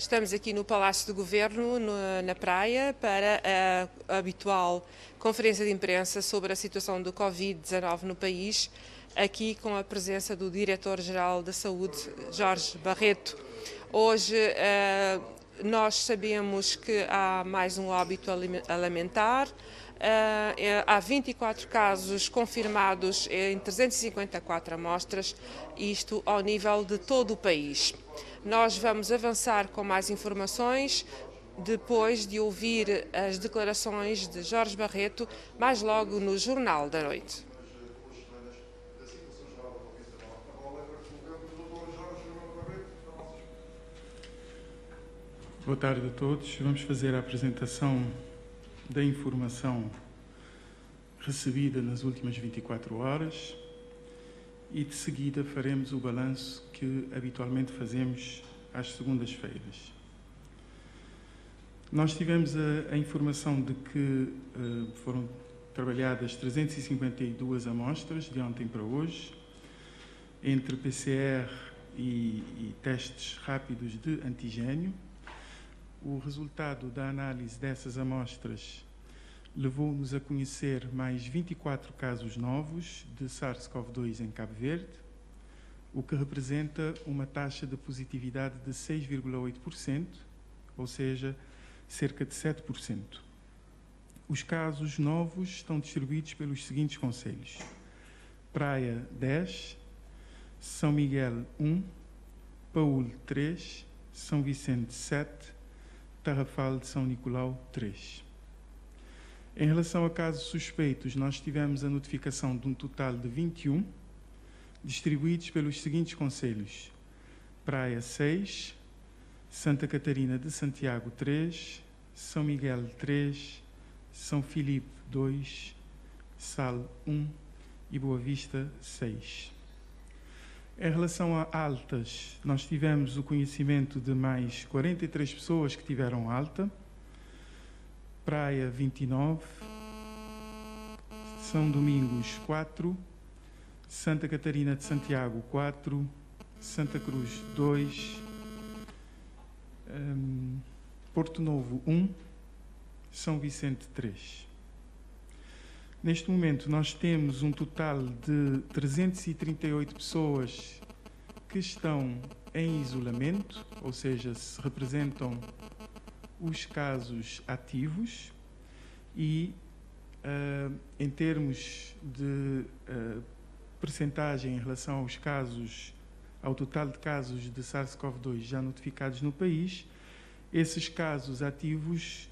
Estamos aqui no Palácio do Governo, na Praia, para a habitual conferência de imprensa sobre a situação do Covid-19 no país, aqui com a presença do Diretor-Geral da Saúde, Jorge Barreto. Hoje nós sabemos que há mais um óbito a lamentar. Há 24 casos confirmados em 354 amostras, isto ao nível de todo o país. Nós vamos avançar com mais informações depois de ouvir as declarações de Jorge Barreto, mais logo no Jornal da Noite. Boa tarde a todos. Vamos fazer a apresentação da informação recebida nas últimas 24 horas e de seguida faremos o balanço que habitualmente fazemos às segundas-feiras. Nós tivemos a informação de que foram trabalhadas 352 amostras de ontem para hoje, entre PCR e testes rápidos de antigênio. O resultado da análise dessas amostras levou-nos a conhecer mais 24 casos novos de SARS-CoV-2 em Cabo Verde, o que representa uma taxa de positividade de 6,8%, ou seja, cerca de 7%. Os casos novos estão distribuídos pelos seguintes concelhos: Praia 10, São Miguel 1, Paúl 3, São Vicente 7, Tarrafal de São Nicolau 3. Em relação a casos suspeitos, nós tivemos a notificação de um total de 21, distribuídos pelos seguintes concelhos: Praia 6, Santa Catarina de Santiago 3, São Miguel 3, São Filipe 2, Sal 1 e Boa Vista 6. Em relação a altas, nós tivemos o conhecimento de mais 43 pessoas que tiveram alta. Praia 29, São Domingos 4, Santa Catarina de Santiago 4, Santa Cruz 2, Porto Novo 1, São Vicente 3. Neste momento nós temos um total de 338 pessoas que estão em isolamento, ou seja, se representam os casos ativos, e em termos de percentagem em relação aos casos, ao total de casos de SARS-CoV-2 já notificados no país, esses casos ativos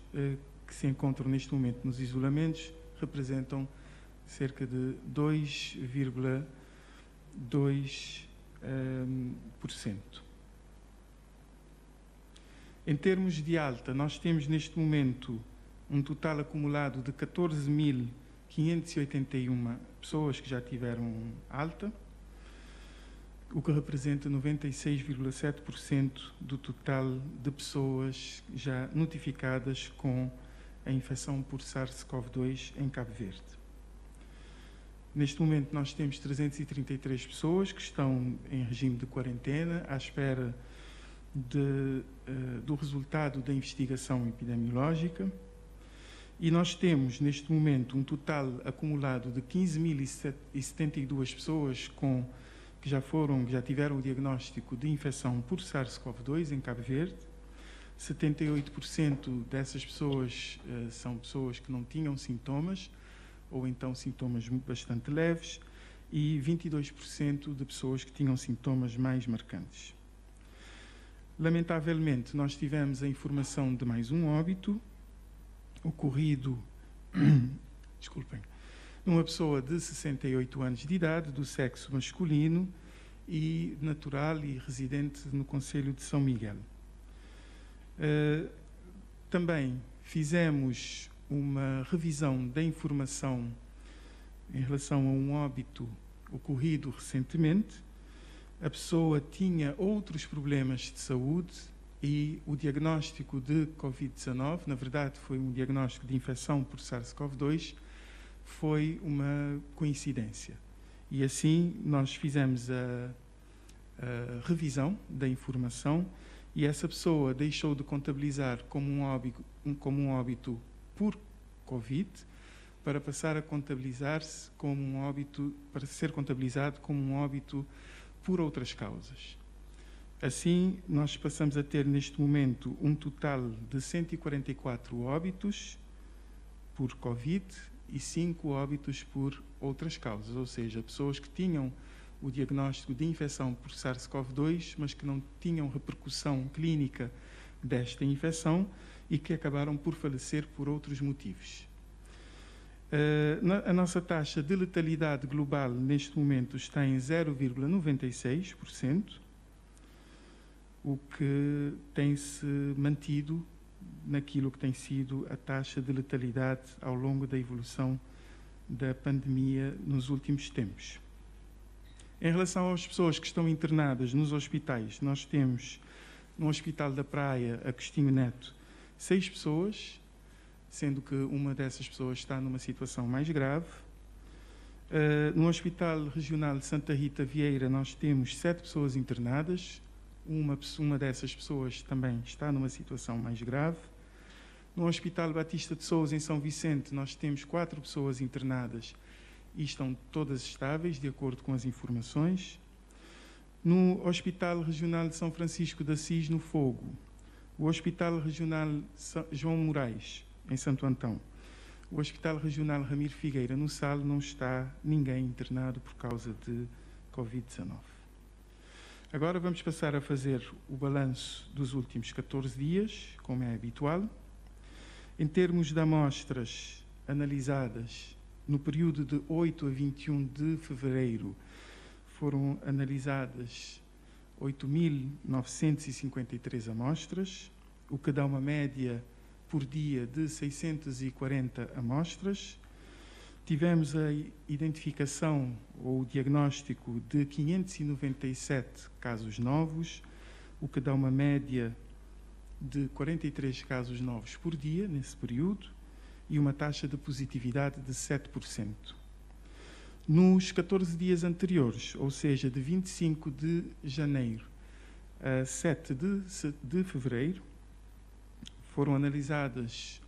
que se encontram neste momento nos isolamentos representam cerca de 2,2%. Em termos de alta, nós temos neste momento um total acumulado de 14.581 pessoas que já tiveram alta, o que representa 96,7% do total de pessoas já notificadas com a infecção por SARS-CoV-2 em Cabo Verde. Neste momento nós temos 333 pessoas que estão em regime de quarentena à espera do resultado da investigação epidemiológica, e nós temos neste momento um total acumulado de 15.072 pessoas que já tiveram o diagnóstico de infecção por SARS-CoV-2 em Cabo Verde. 78% dessas pessoas são pessoas que não tinham sintomas, ou então sintomas bastante leves, e 22% de pessoas que tinham sintomas mais marcantes. Lamentavelmente, nós tivemos a informação de mais um óbito ocorrido, numa pessoa de 68 anos de idade, do sexo masculino e natural e residente no concelho de São Miguel. Também fizemos uma revisão da informação em relação a um óbito ocorrido recentemente. A pessoa tinha outros problemas de saúde e o diagnóstico de Covid-19, na verdade foi um diagnóstico de infecção por SARS-CoV-2, foi uma coincidência. E assim nós fizemos a revisão da informação e essa pessoa deixou de contabilizar como um óbito por Covid para passar a contabilizar-se como um óbito, para ser contabilizado como um óbito por outras causas. Assim, nós passamos a ter neste momento um total de 144 óbitos por Covid e 5 óbitos por outras causas, ou seja, pessoas que tinham o diagnóstico de infecção por SARS-CoV-2, mas que não tinham repercussão clínica desta infecção e que acabaram por falecer por outros motivos. A nossa taxa de letalidade global neste momento está em 0,96%, o que tem-se mantido naquilo que tem sido a taxa de letalidade ao longo da evolução da pandemia nos últimos tempos. Em relação às pessoas que estão internadas nos hospitais, nós temos no Hospital da Praia, Agostinho Neto, 6 pessoas, sendo que uma dessas pessoas está numa situação mais grave. No Hospital Regional de Santa Rita Vieira, nós temos 7 pessoas internadas, uma dessas pessoas também está numa situação mais grave. No Hospital Batista de Sousa, em São Vicente, nós temos 4 pessoas internadas e estão todas estáveis, de acordo com as informações. No Hospital Regional de São Francisco de Assis, no Fogo, o Hospital Regional João Moraes, em Santo Antão, o Hospital Regional Ramiro Figueira, no Sal, não está ninguém internado por causa de Covid-19. Agora vamos passar a fazer o balanço dos últimos 14 dias, como é habitual. Em termos de amostras analisadas, no período de 8 a 21 de fevereiro, foram analisadas 8.953 amostras, o que dá uma média por dia de 640 amostras. Tivemos a identificação ou o diagnóstico de 597 casos novos, o que dá uma média de 43 casos novos por dia nesse período e uma taxa de positividade de 7%. Nos 14 dias anteriores, ou seja, de 25 de janeiro a 7 de fevereiro, foram analisadas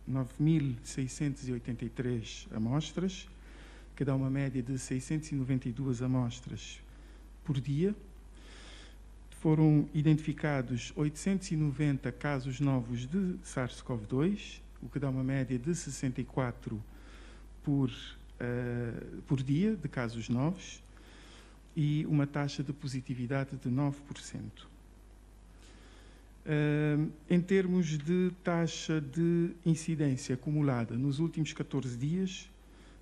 9.683 amostras, que dá uma média de 692 amostras por dia. Foram identificados 890 casos novos de SARS-CoV-2, o que dá uma média de 64 por dia de casos novos e uma taxa de positividade de 9%. Em termos de taxa de incidência acumulada nos últimos 14 dias,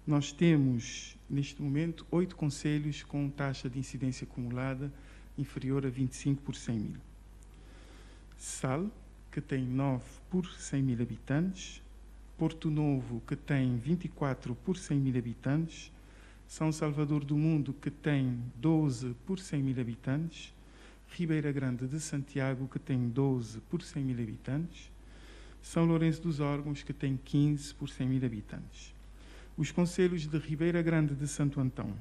nós temos, neste momento, 8 concelhos com taxa de incidência acumulada inferior a 25 por 100 mil. Sal, que tem 9 por 100 mil habitantes, Porto Novo, que tem 24 por 100 mil habitantes, São Salvador do Mundo, que tem 12 por 100 mil habitantes, Ribeira Grande de Santiago, que tem 12 por 100 mil habitantes, São Lourenço dos Órgãos, que tem 15 por 100 mil habitantes. Os concelhos de Ribeira Grande de Santo Antão,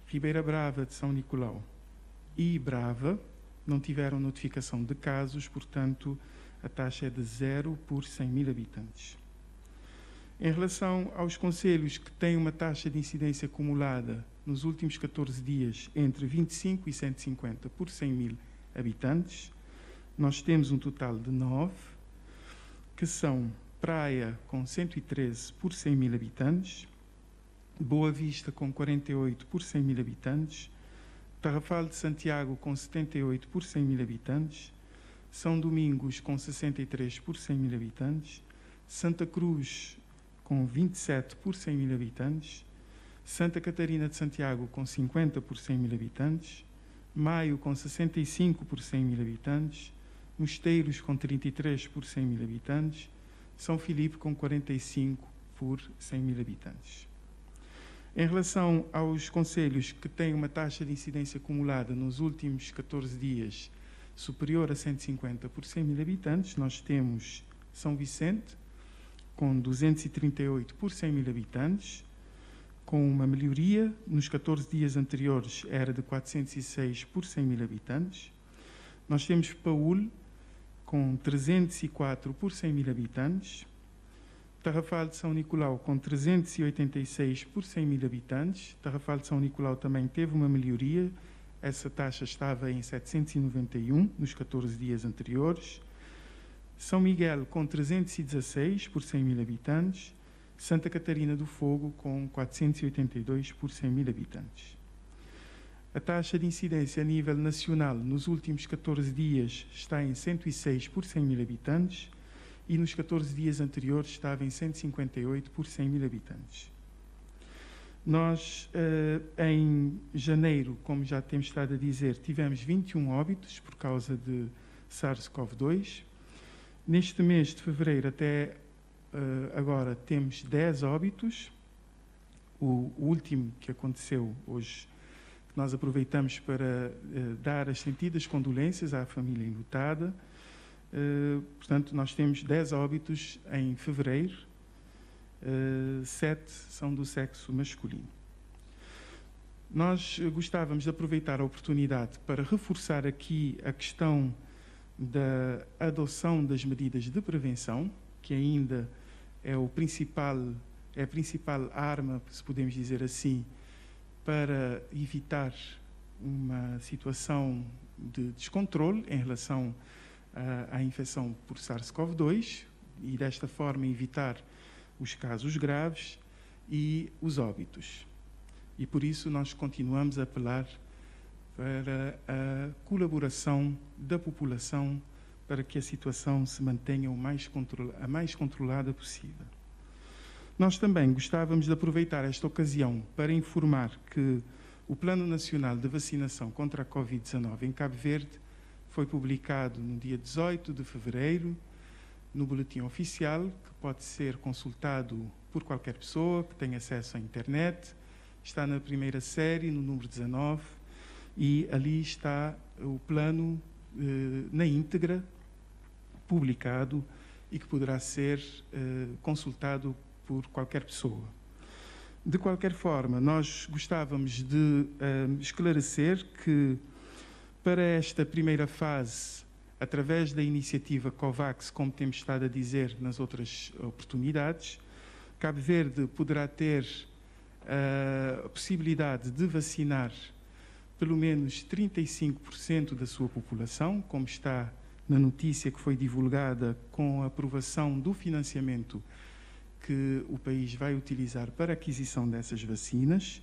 Ribeira Brava de São Nicolau e Brava não tiveram notificação de casos, portanto, a taxa é de 0 por 100 mil habitantes. Em relação aos concelhos que têm uma taxa de incidência acumulada nos últimos 14 dias entre 25 e 150 por 100 mil habitantes, nós temos um total de 9, que são Praia com 113 por 100 mil habitantes, Boa Vista com 48 por 100 mil habitantes, Tarrafal de Santiago com 78 por 100 mil habitantes, São Domingos com 63 por 100 mil habitantes, Santa Cruz com 27 por 100 mil habitantes, Santa Catarina de Santiago com 50 por 100 mil habitantes, Maio com 65 por 100 mil habitantes, Mosteiros com 33 por 100 mil habitantes, São Filipe com 45 por 100 mil habitantes. Em relação aos concelhos que têm uma taxa de incidência acumulada nos últimos 14 dias superior a 150 por 100 mil habitantes, nós temos São Vicente, com 238 por 100 mil habitantes, com uma melhoria, nos 14 dias anteriores era de 406 por 100 mil habitantes. Nós temos Paúl, com 304 por 100 mil habitantes, Tarrafal de São Nicolau, com 386 por 100 mil habitantes. Tarrafal de São Nicolau também teve uma melhoria, essa taxa estava em 791 nos 14 dias anteriores. São Miguel, com 316 por 100 mil habitantes. Santa Catarina do Fogo, com 482 por 100 mil habitantes. A taxa de incidência a nível nacional nos últimos 14 dias está em 106 por 100 mil habitantes e nos 14 dias anteriores estava em 158 por 100 mil habitantes. Nós, em janeiro, como já temos estado a dizer, tivemos 21 óbitos por causa de SARS-CoV-2. Neste mês de fevereiro até agora temos 10 óbitos. O último que aconteceu hoje, que nós aproveitamos para dar as sentidas condolências à família enlutada. Portanto, nós temos 10 óbitos em fevereiro, 7 são do sexo masculino. Nós gostávamos de aproveitar a oportunidade para reforçar aqui a questão da adoção das medidas de prevenção, que ainda é a principal arma, se podemos dizer assim, para evitar uma situação de descontrole em relação à infecção por SARS-CoV-2 e, desta forma, evitar os casos graves e os óbitos. E, por isso, nós continuamos a apelar para a colaboração da população para que a situação se mantenha a mais controlada possível. Nós também gostávamos de aproveitar esta ocasião para informar que o Plano Nacional de Vacinação contra a Covid-19 em Cabo Verde foi publicado no dia 18 de fevereiro no Boletim Oficial, que pode ser consultado por qualquer pessoa que tenha acesso à internet. Está na primeira série, no número 19, e ali está o plano na íntegra, publicado e que poderá ser consultado por qualquer pessoa. De qualquer forma, nós gostávamos de esclarecer que, para esta primeira fase, através da iniciativa COVAX, como temos estado a dizer nas outras oportunidades, Cabo Verde poderá ter a possibilidade de vacinar pelo menos 35% da sua população, como está na notícia que foi divulgada com a aprovação do financiamento que o país vai utilizar para a aquisição dessas vacinas.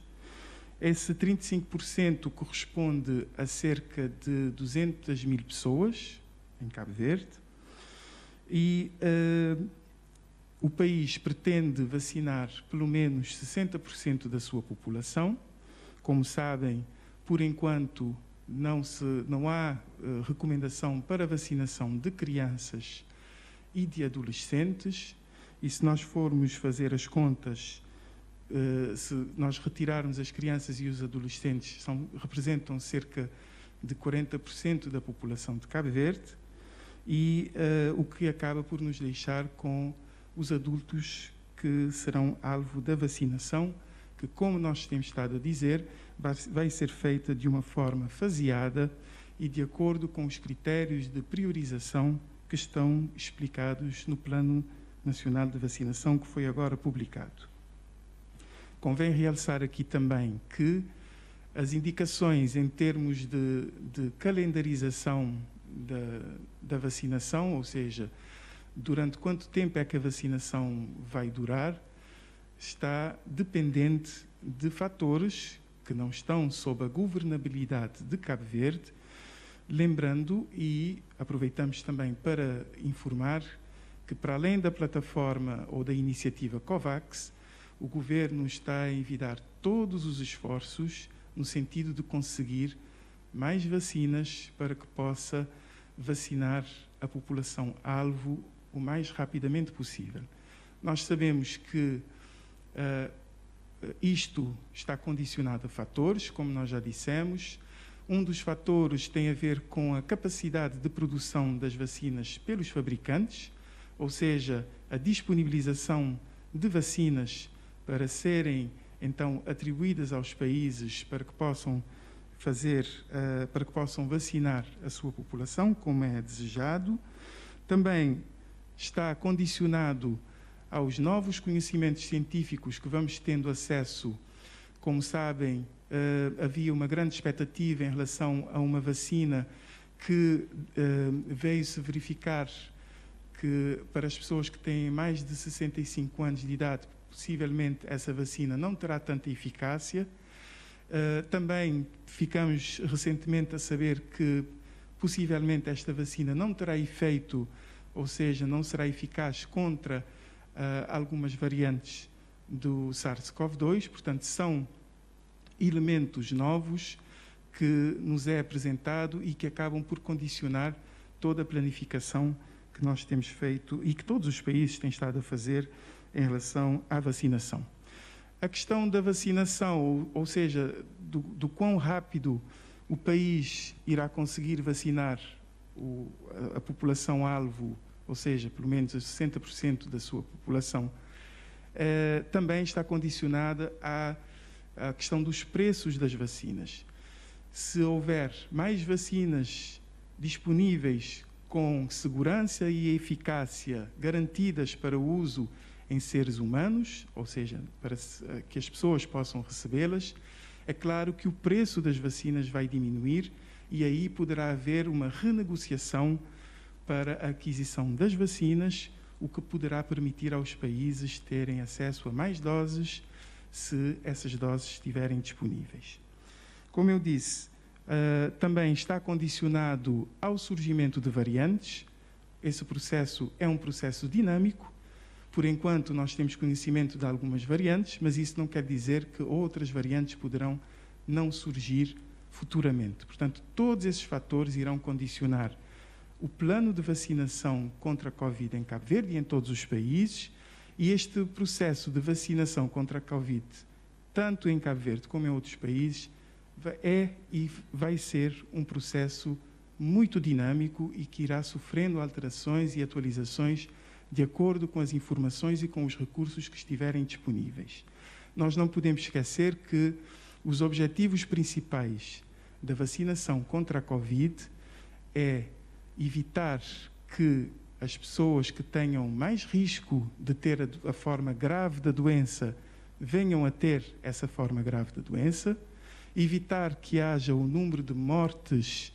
Esse 35% corresponde a cerca de 200 mil pessoas em Cabo Verde e o país pretende vacinar pelo menos 60% da sua população. Como sabem, por enquanto não há recomendação para vacinação de crianças e de adolescentes, e se nós formos fazer as contas, se nós retirarmos as crianças e os adolescentes, representam cerca de 40% da população de Cabo Verde, e o que acaba por nos deixar com os adultos que serão alvo da vacinação, que, como nós temos estado a dizer, vai ser feita de uma forma faseada e de acordo com os critérios de priorização que estão explicados no Plano Nacional de Vacinação, que foi agora publicado. Convém realçar aqui também que as indicações em termos de calendarização da vacinação, ou seja, durante quanto tempo é que a vacinação vai durar, está dependente de fatores que não estão sob a governabilidade de Cabo Verde, lembrando, e aproveitamos também para informar, que para além da plataforma ou da iniciativa COVAX, o Governo está a envidar todos os esforços no sentido de conseguir mais vacinas para que possa vacinar a população-alvo o mais rapidamente possível. Nós sabemos que isto está condicionado a fatores, como nós já dissemos. Um dos fatores tem a ver com a capacidade de produção das vacinas pelos fabricantes, ou seja, a disponibilização de vacinas para serem, então, atribuídas aos países para que possam fazer para que possam vacinar a sua população, como é desejado. Também está condicionado aos novos conhecimentos científicos que vamos tendo acesso. Como sabem, havia uma grande expectativa em relação a uma vacina que veio-se verificar que para as pessoas que têm mais de 65 anos de idade, possivelmente essa vacina não terá tanta eficácia. Também ficamos recentemente a saber que possivelmente esta vacina não terá efeito, ou seja, não será eficaz contra algumas variantes do SARS-CoV-2, portanto são elementos novos que nos é apresentado e que acabam por condicionar toda a planificação que nós temos feito e que todos os países têm estado a fazer em relação à vacinação. A questão da vacinação, ou seja, do quão rápido o país irá conseguir vacinar a população-alvo, ou seja, pelo menos 60% da sua população, também está condicionada à questão dos preços das vacinas. Se houver mais vacinas disponíveis com segurança e eficácia garantidas para o uso em seres humanos, ou seja, para que as pessoas possam recebê-las, é claro que o preço das vacinas vai diminuir e aí poderá haver uma renegociação para a aquisição das vacinas, o que poderá permitir aos países terem acesso a mais doses, se essas doses estiverem disponíveis. Como eu disse, também está condicionado ao surgimento de variantes. Esse processo é um processo dinâmico. Por enquanto, nós temos conhecimento de algumas variantes, mas isso não quer dizer que outras variantes poderão não surgir futuramente. Portanto, todos esses fatores irão condicionar o plano de vacinação contra a Covid em Cabo Verde e em todos os países, e este processo de vacinação contra a Covid, tanto em Cabo Verde como em outros países, é e vai ser um processo muito dinâmico e que irá sofrendo alterações e atualizações de acordo com as informações e com os recursos que estiverem disponíveis. Nós não podemos esquecer que os objetivos principais da vacinação contra a Covid é evitar que as pessoas que tenham mais risco de ter a forma grave da doença venham a ter essa forma grave da doença, evitar que haja o número de mortes,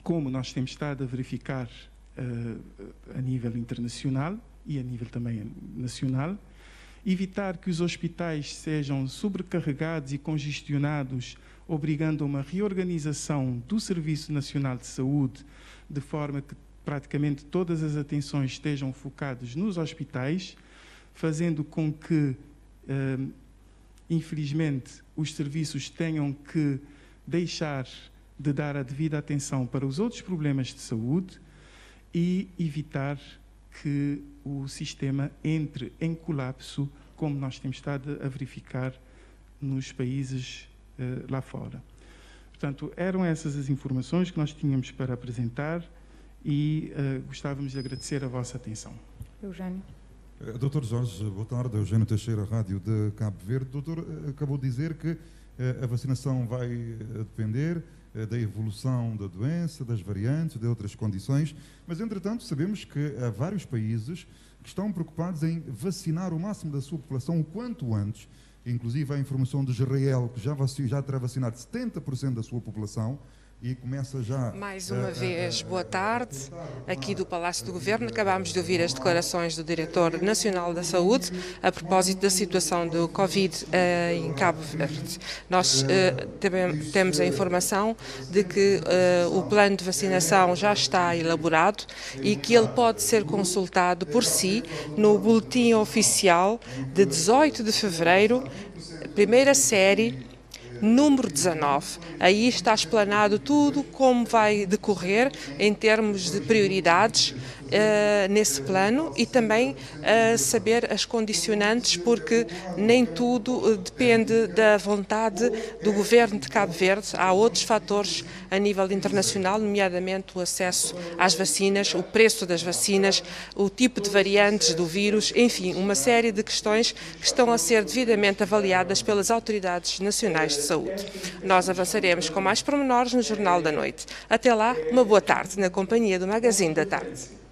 como nós temos estado a verificar a nível internacional e a nível também nacional, evitar que os hospitais sejam sobrecarregados e congestionados, obrigando a uma reorganização do Serviço Nacional de Saúde, de forma que praticamente todas as atenções estejam focadas nos hospitais, fazendo com que, infelizmente, os serviços tenham que deixar de dar a devida atenção para os outros problemas de saúde e evitar que o sistema entre em colapso, como nós temos estado a verificar nos países lá fora. Portanto, eram essas as informações que nós tínhamos para apresentar e gostávamos de agradecer a vossa atenção. Eugênio. Dr. Jorge, boa tarde. Eugênio Teixeira, Rádio de Cabo Verde. Doutor, acabou de dizer que a vacinação vai depender da evolução da doença, das variantes, de outras condições, mas, entretanto, sabemos que há vários países que estão preocupados em vacinar o máximo da sua população o quanto antes. Inclusive, há a informação de Israel, que já terá vacinado 70% da sua população, e começa já... Mais uma vez, boa tarde, aqui do Palácio do Governo. Acabámos de ouvir as declarações do Diretor Nacional da Saúde a propósito da situação do Covid em Cabo Verde. Nós também temos a informação de que o plano de vacinação já está elaborado e que ele pode ser consultado por si no boletim oficial de 18 de fevereiro, primeira série, número 19. Aí está explanado tudo como vai decorrer em termos de prioridades nesse plano e também saber as condicionantes, porque nem tudo depende da vontade do Governo de Cabo Verde. Há outros fatores a nível internacional, nomeadamente o acesso às vacinas, o preço das vacinas, o tipo de variantes do vírus, enfim, uma série de questões que estão a ser devidamente avaliadas pelas autoridades nacionais de saúde. Nós avançaremos com mais pormenores no Jornal da Noite. Até lá, uma boa tarde na companhia do Magazine da Tarde.